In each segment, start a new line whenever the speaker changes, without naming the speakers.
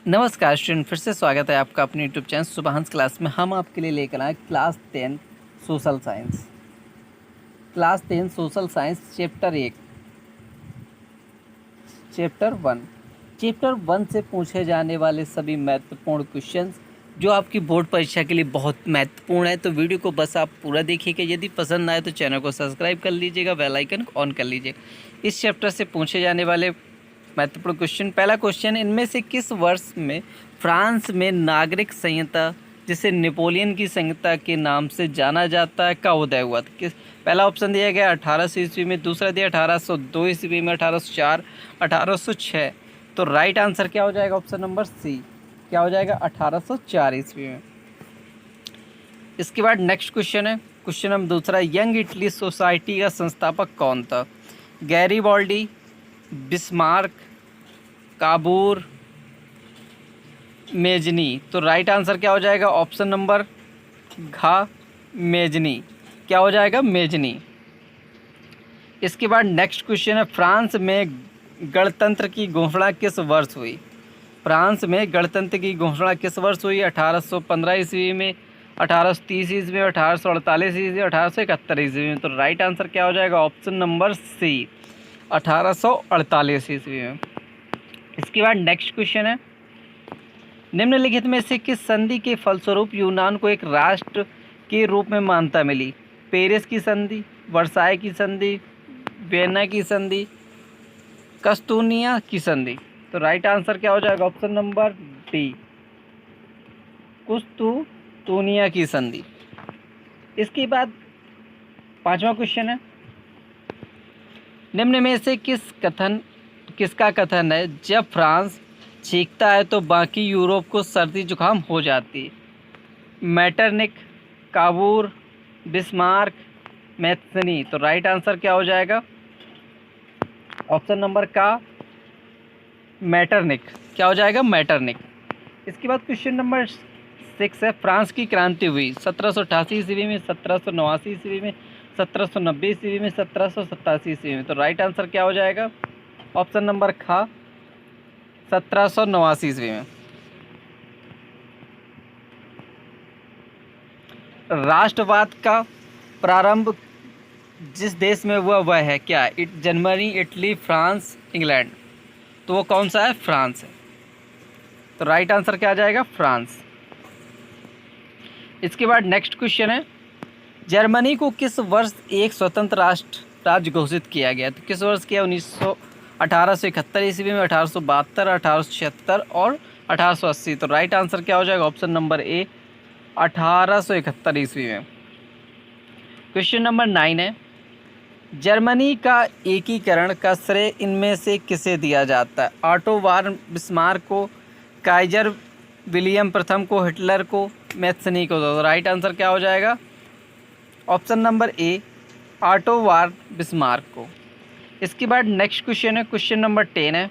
नमस्कार स्टूडेंट, फिर से स्वागत है आपका अपने यूट्यूब चैनल सुबहांस क्लास में। हम आपके लिए लेकर आए class 10 social science. Class 10 social science chapter 1 chapter 1 से पूछे जाने वाले सभी महत्वपूर्ण क्वेश्चंस जो आपकी बोर्ड परीक्षा के लिए बहुत महत्वपूर्ण है। तो वीडियो को बस आप पूरा देखिएगा। यदि पसंद आए तो चैनल को सब्सक्राइब कर लीजिएगा, बेल आइकन को ऑन कर लीजिएगा। इस चैप्टर से पूछे जाने वाले महत्वपूर्ण क्वेश्चन। पहला क्वेश्चन, इनमें से किस वर्ष में फ्रांस में नागरिक संहिता, जिसे नेपोलियन की संहिता के नाम से जाना जाता है, का उदय हुआ था? किस पहला ऑप्शन दिया गया 1800 ईस्वी में, दूसरा दिया 1802 ईस्वी में, 1804, 1806। तो राइट आंसर क्या हो जाएगा? ऑप्शन नंबर सी, क्या हो जाएगा? 1804 ईस्वी में। इसके बाद नेक्स्ट क्वेश्चन है, क्वेश्चन नंबर दूसरा, यंग इटली सोसाइटी का संस्थापक कौन था? Garibaldi, Bismarck, काबूर, Mazzini. तो राइट आंसर क्या हो जाएगा? ऑप्शन नंबर घ, मेजनी। क्या हो जाएगा? मेजनी। इसके बाद नेक्स्ट क्वेश्चन है, फ्रांस में गणतंत्र की घोषणा किस वर्ष हुई? फ्रांस में गणतंत्र की घोषणा किस वर्ष हुई? 1815 ईस्वी में, 1830 ईस्वी में, 1848 ईस्वी, 1871 ईस्वी में। तो राइट आंसर क्या हो जाएगा? ऑप्शन नंबर सी, 1848 ईस्वी में। इसके बाद नेक्स्ट क्वेश्चन है, निम्नलिखित में से किस संधि के फलस्वरूप यूनान को एक राष्ट्र के रूप में मान्यता मिली? पेरिस की संधि, वर्साय की संधि, वियना की संधि, कस्तूनिया की संधि। तो राइट आंसर क्या हो जाएगा? ऑप्शन नंबर डी, कुस्तुतूनिया की संधि। इसके बाद पांचवा क्वेश्चन है, निम्न में से किसका कथन है, जब फ्रांस छींकता है तो बाकी यूरोप को सर्दी जुकाम हो जाती है? मैटरनिक, काबूर, बिस्मार्क, मैथनी। तो राइट आंसर क्या हो जाएगा? ऑप्शन नंबर का, मैटरनिक। क्या हो जाएगा? मैटरनिक। इसके बाद क्वेश्चन नंबर 6 है, फ्रांस की क्रांति हुई 1788 ईस्वी में, 1789 ईस्वी में, 1790 ईस्वी में, 1787 ईस्वी में। तो राइट आंसर क्या हो जाएगा? ऑप्शन नंबर खा, 1789 ईस्वी में। राष्ट्रवाद का प्रारंभ जिस देश में हुआ वह है क्या? Germany, Italy, France, England. तो वो कौन सा है? फ्रांस है। तो राइट आंसर क्या आ जाएगा? फ्रांस। इसके बाद नेक्स्ट क्वेश्चन है, जर्मनी को किस वर्ष एक स्वतंत्र राज्य घोषित किया गया? तो किस वर्ष किया? 1871 ईस्वी में, 1872, 1876 और 1880। तो राइट आंसर क्या हो जाएगा? ऑप्शन नंबर ए, 1871 ईस्वी में। क्वेश्चन नंबर 9 है, जर्मनी का एकीकरण का श्रेय इनमें से किसे दिया जाता है? ऑटो वान बिस्मार्क को, काइजर विलियम प्रथम को, हिटलर को, मैथनी को। तो राइट आंसर क्या हो जाएगा? Option number A, auto one Bismarck को। इसके बाद नेक्स्ट क्वेश्चन है, क्वेश्चन नंबर 10 है,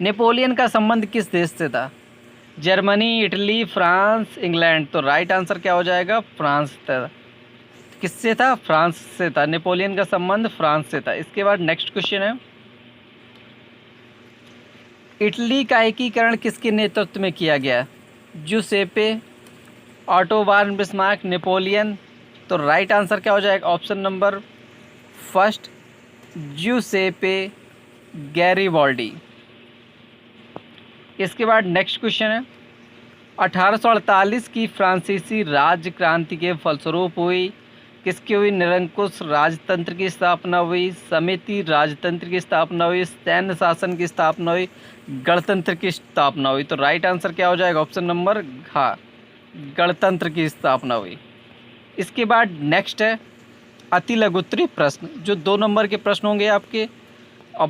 नेपोलियन का संबंध किस देश से था? Germany, Italy, France, England. तो राइट आंसर क्या हो जाएगा? फ्रांस था। किससे था? फ्रांस से था। नेपोलियन का संबंध फ्रांस से था। इसके बाद नेक्स्ट क्वेश्चन है, इटली का एकीकरण किसके नेतृत्व में किया गया? जूसेपे, ऑटो वान बिस्मार्क, नेपोलियन। तो राइट आंसर क्या हो जाएगा? Option number first, Giuseppe Garibaldi. इसके बाद नेक्स्ट क्वेश्चन है, 1848 की फ्रांसीसी राज्य क्रांति के फलस्वरूप हुई? किसकी हुई? निरंकुश राजतंत्र की स्थापना हुई, समिति राजतंत्र की स्थापना हुई, सैन्य शासन की स्थापना हुई, गणतंत्र की स्थापना हुई? तो राइट आंसर क्या हो जाएगा? ऑप्शन नंबर घ, गणतंत्र की स्थापना हुई। इसके बाद नेक्स्ट है, अति लघुत्तरीय प्रश्न, जो 2 नंबर के प्रश्न होंगे आपके, अब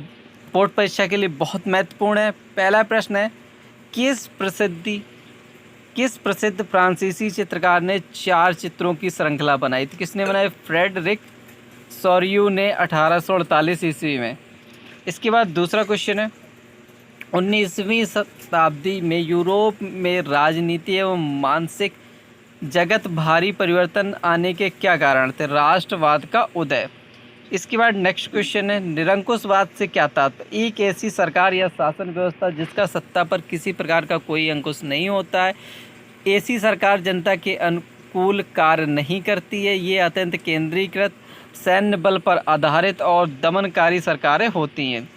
बोर्ड परीक्षा के लिए बहुत महत्वपूर्ण है। पहला प्रश्न है, किस प्रसिद्ध फ्रांसीसी चित्रकार ने 4 चित्रों की श्रृंखला बनाई थी? किसने बनाई? फ्रेडरिक सोरियू ने 1848 ईस्वी में। इसके बाद दूसरा क्वेश्चन है, 19वीं शताब्दी में यूरोप में राजनीति एवं मानसिक जगत भारी परिवर्तन आने के क्या कारण थे? राष्ट्रवाद का उदय, इसके बाद नेक्स्ट क्वेश्चन है, निरंकुशवाद से क्या तात्पर्य? एक ऐसी सरकार या शासन व्यवस्था जिसका सत्ता पर किसी प्रकार का कोई अंकुश नहीं होता है। ऐसी सरकार जनता के अनुकूल कार्य नहीं करती है। ये अत्यंत केंद्रीकृत, सैन्य बल पर आधारित और दमनकारी सरकारें होती हैं।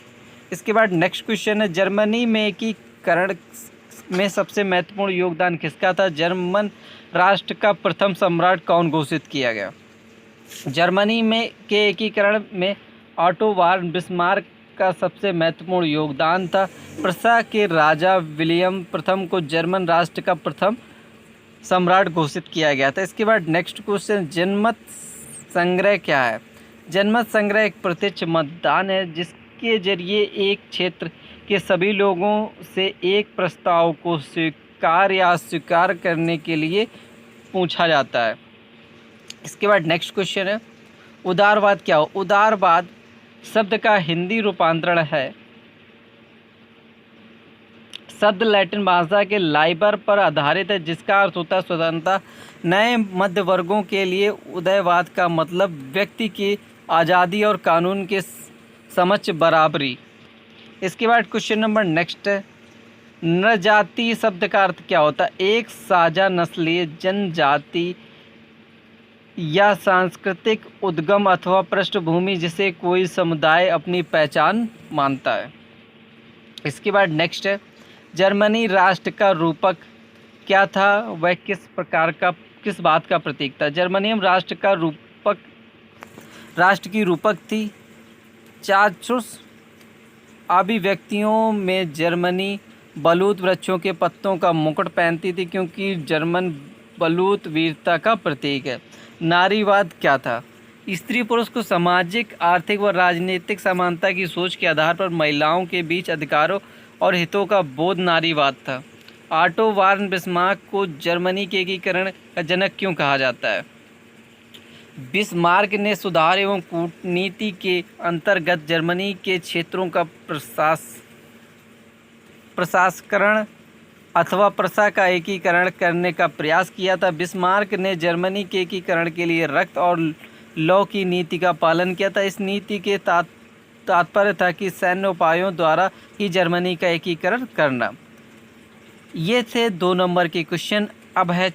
इसके बाद नेक्स्ट क्वेश्चन है, जर्मनी में एकीकरण में सबसे महत्वपूर्ण योगदान किसका था? जर्मन राष्ट्र का प्रथम सम्राट कौन घोषित किया गया? जर्मनी में के एकीकरण में ऑटो वॉन बिस्मार्क का सबसे महत्वपूर्ण योगदान था। प्रसा के राजा विलियम प्रथम को जर्मन राष्ट्र का प्रथम सम्राट घोषित किया गया था। इसके बाद नेक्स्ट क्वेश्चन, जनमत संग्रह क्या है? जनमत संग्रह एक प्रत्यक्ष मतदान है जिसके जरिए एक क्षेत्र के सभी लोगों से एक प्रस्ताव को स्वीकार या अस्वीकार करने के लिए पूछा जाता है। इसके बाद नेक्स्ट क्वेश्चन है, उदारवाद क्या हो? उदारवाद शब्द का हिंदी रूपांतरण है। शब्द लैटिन भाषा के लाइबर पर आधारित है जिसका अर्थ होता है स्वतंत्रता। नए मध्य वर्गों के लिए उदारवाद का मतलब व्यक्ति की आज़ादी और कानून के समक्ष बराबरी। इसके बाद क्वेश्चन नंबर नेक्स्ट है, नृजाति शब्द का अर्थ क्या होता है? एक साझा नस्लीय जनजाति या सांस्कृतिक उद्गम अथवा पृष्ठभूमि जिसे कोई समुदाय अपनी पहचान मानता है। इसके बाद नेक्स्ट है, जर्मनी राष्ट्र का रूपक क्या था? वह किस बात का प्रतीक था? जर्मनियम राष्ट्र की रूपक थी। चाचुस अभिव्यक्तियों में जर्मनी बलूत वृक्षों के पत्तों का मुकुट पहनती थी क्योंकि जर्मन बलूत वीरता का प्रतीक है। नारीवाद क्या था? स्त्री पुरुष को सामाजिक, आर्थिक व राजनीतिक समानता की सोच के आधार पर महिलाओं के बीच अधिकारों और हितों का बोध नारीवाद था। ऑटो वॉन बिस्मार्क को जर्मनी के एकीकरण का जनक क्यों कहा जाता है? बिस्मार्क ने सुधार एवं कूटनीति के अंतर्गत जर्मनी के क्षेत्रों का प्रशासकरण अथवा प्रशा का एकीकरण करने का प्रयास किया था। बिस्मार्क ने जर्मनी के एकीकरण के लिए रक्त और लौ की नीति का पालन किया था। इस नीति के तात्पर्य था कि सैन्य उपायों द्वारा ही जर्मनी का एकीकरण करना। ये थे 2 नंबर के क्वेश्चन। अब है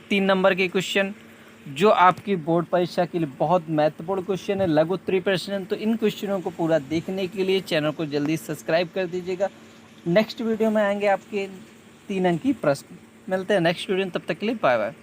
3 नंबर के क्वेश्चन जो आपकी बोर्ड परीक्षा के लिए बहुत महत्वपूर्ण क्वेश्चन है, लघु उत्तरीय प्रश्न। तो इन क्वेश्चनों को पूरा देखने के लिए चैनल को जल्दी सब्सक्राइब कर दीजिएगा। नेक्स्ट वीडियो में आएंगे आपके 3 अंकी प्रश्न। मिलते हैं नेक्स्ट वीडियो में, तब तक के लिए बाय बाय।